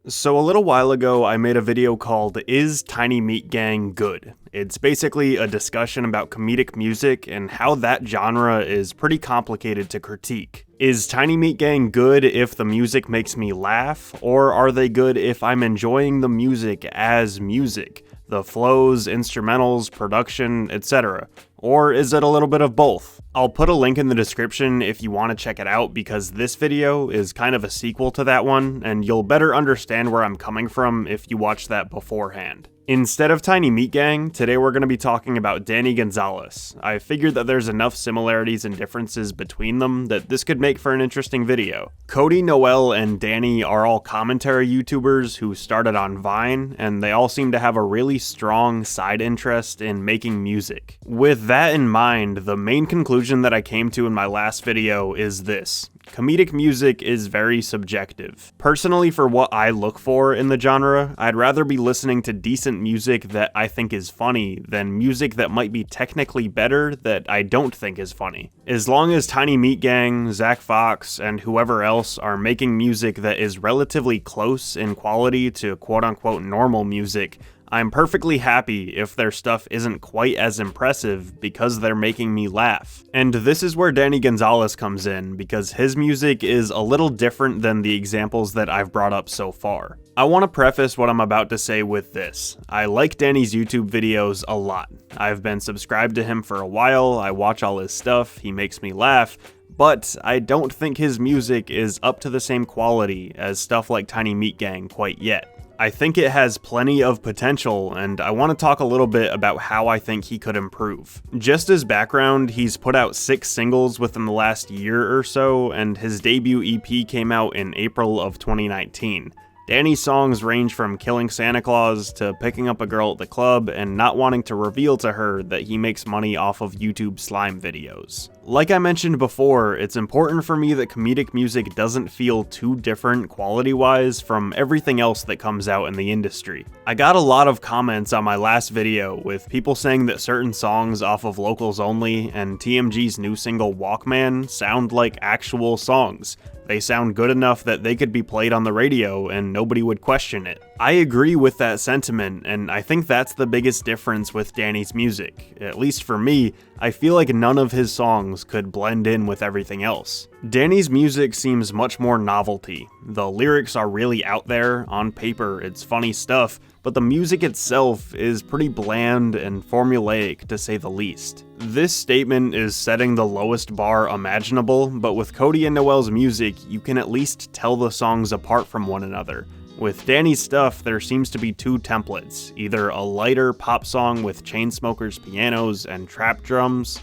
So a little while ago, I made a video called Is Tiny Meat Gang Good? It's basically a discussion about comedic music and how that genre is pretty complicated to critique. Is Tiny Meat Gang good if the music makes me laugh, or are they good if I'm enjoying the music as music? The flows, instrumentals, production, etc. Or is it a little bit of both? I'll put a link in the description if you want to check it out because this video is kind of a sequel to that one, and you'll better understand where I'm coming from if you watch that beforehand. Instead of Tiny Meat Gang, today we're going to be talking about Danny Gonzalez. I figured that there's enough similarities and differences between them that this could make for an interesting video. Cody, Noel, and Danny are all commentary YouTubers who started on Vine, and they all seem to have a really strong side interest in making music. With that in mind, the main conclusion that I came to in my last video is this. Comedic music is very subjective. Personally, for what I look for in the genre, I'd rather be listening to decent music that I think is funny than music that might be technically better that I don't think is funny. As long as Tiny Meat Gang, Zach Fox, and whoever else are making music that is relatively close in quality to quote-unquote normal music, I'm perfectly happy if their stuff isn't quite as impressive because they're making me laugh. And this is where Danny Gonzalez comes in, because his music is a little different than the examples that I've brought up so far. I want to preface what I'm about to say with this. I like Danny's YouTube videos a lot. I've been subscribed to him for a while, I watch all his stuff, he makes me laugh, but I don't think his music is up to the same quality as stuff like Tiny Meat Gang quite yet. I think it has plenty of potential, and I want to talk a little bit about how I think he could improve. Just as background, he's put out 6 singles within the last year or so, and his debut EP came out in April of 2019. Danny's songs range from killing Santa Claus to picking up a girl at the club and not wanting to reveal to her that he makes money off of YouTube slime videos. Like I mentioned before, it's important for me that comedic music doesn't feel too different quality-wise from everything else that comes out in the industry. I got a lot of comments on my last video with people saying that certain songs off of Locals Only and TMG's new single Walkman sound like actual songs. They sound good enough that they could be played on the radio and nobody would question it. I agree with that sentiment, and I think that's the biggest difference with Danny's music. At least for me, I feel like none of his songs could blend in with everything else. Danny's music seems much more novelty. The lyrics are really out there, on paper it's funny stuff, but the music itself is pretty bland and formulaic to say the least. This statement is setting the lowest bar imaginable, but with Cody and Noel's music, you can at least tell the songs apart from one another. With Danny's stuff, there seems to be 2 templates, either a lighter pop song with Chainsmokers pianos and trap drums.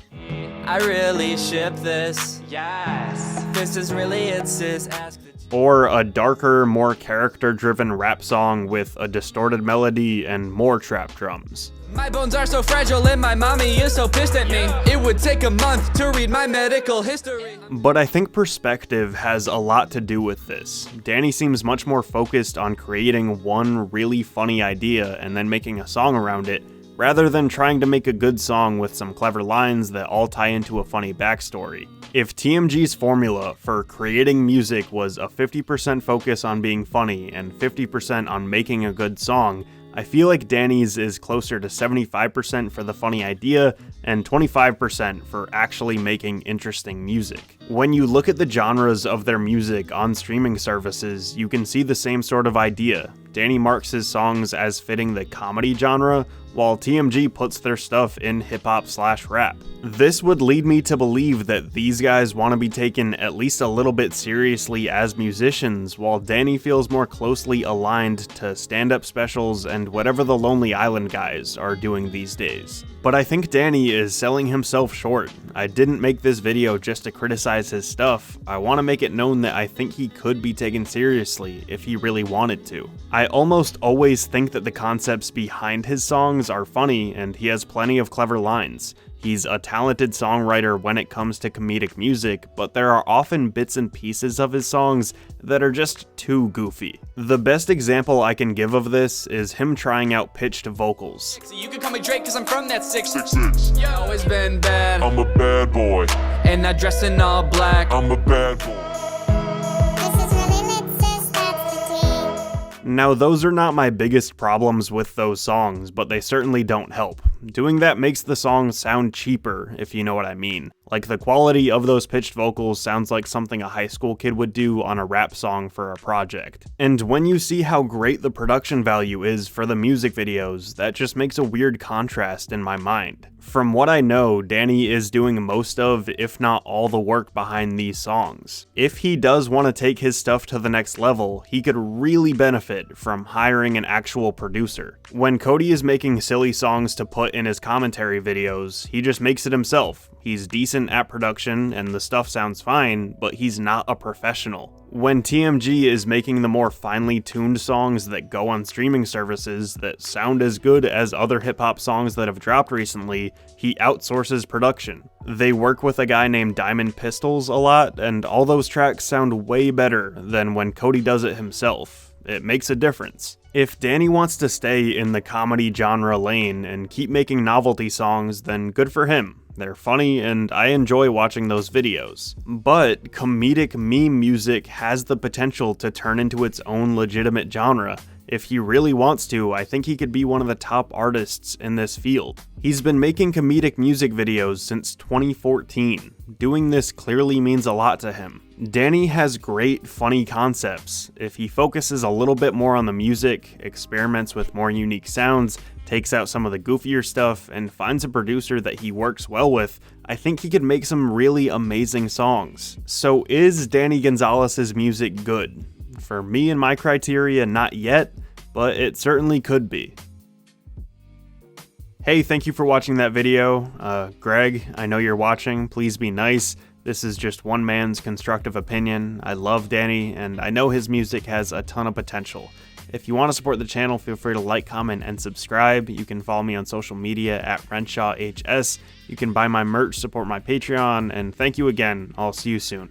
I really ship this. Yes. This is really it, sis. Or a darker, more character-driven rap song with a distorted melody and more trap drums. My bones are so fragile and my mommy is so pissed at me. It would take a month to read my medical history. But I think perspective has a lot to do with this. Danny seems much more focused on creating one really funny idea and then making a song around it, rather than trying to make a good song with some clever lines that all tie into a funny backstory. If TMG's formula for creating music was a 50% focus on being funny and 50% on making a good song, I feel like Danny's is closer to 75% for the funny idea and 25% for actually making interesting music. When you look at the genres of their music on streaming services, you can see the same sort of idea. Danny marks his songs as fitting the comedy genre, while TMG puts their stuff in hip-hop/rap. This would lead me to believe that these guys want to be taken at least a little bit seriously as musicians, while Danny feels more closely aligned to stand-up specials and whatever the Lonely Island guys are doing these days. But I think Danny is selling himself short. I didn't make this video just to criticize his stuff. I want to make it known that I think he could be taken seriously if he really wanted to. I almost always think that the concepts behind his songs are funny and he has plenty of clever lines. He's a talented songwriter when it comes to comedic music, but there are often bits and pieces of his songs that are just too goofy. The best example I can give of this is him trying out pitched vocals. You can call me Drake cause I'm from that 6'6". 6'6". Yo, always been bad. I'm a bad boy. And I dress in all black. I'm a bad boy. Now, those are not my biggest problems with those songs, but they certainly don't help. Doing that makes the song sound cheaper, if you know what I mean. Like, the quality of those pitched vocals sounds like something a high school kid would do on a rap song for a project. And when you see how great the production value is for the music videos, that just makes a weird contrast in my mind. From what I know, Danny is doing most of, if not all, the work behind these songs. If he does want to take his stuff to the next level, he could really benefit from hiring an actual producer. When Cody is making silly songs to put in his commentary videos, he just makes it himself. He's decent at production and the stuff sounds fine, but he's not a professional. When TMG is making the more finely tuned songs that go on streaming services that sound as good as other hip-hop songs that have dropped recently, he outsources production. They work with a guy named Diamond Pistols a lot, and all those tracks sound way better than when Cody does it himself. It makes a difference. If Danny wants to stay in the comedy genre lane and keep making novelty songs, then good for him. They're funny and I enjoy watching those videos. But comedic meme music has the potential to turn into its own legitimate genre. If he really wants to, I think he could be one of the top artists in this field. He's been making comedic music videos since 2014. Doing this clearly means a lot to him. Danny has great, funny concepts. If he focuses a little bit more on the music, experiments with more unique sounds, takes out some of the goofier stuff, and finds a producer that he works well with, I think he could make some really amazing songs. So is Danny Gonzalez's music good? For me and my criteria, not yet, but it certainly could be. Hey, thank you for watching that video. Greg, I know you're watching. Please be nice. This is just one man's constructive opinion. I love Danny, and I know his music has a ton of potential. If you want to support the channel, feel free to like, comment, and subscribe. You can follow me on social media at RenshawHS. You can buy my merch, support my Patreon, and thank you again. I'll see you soon.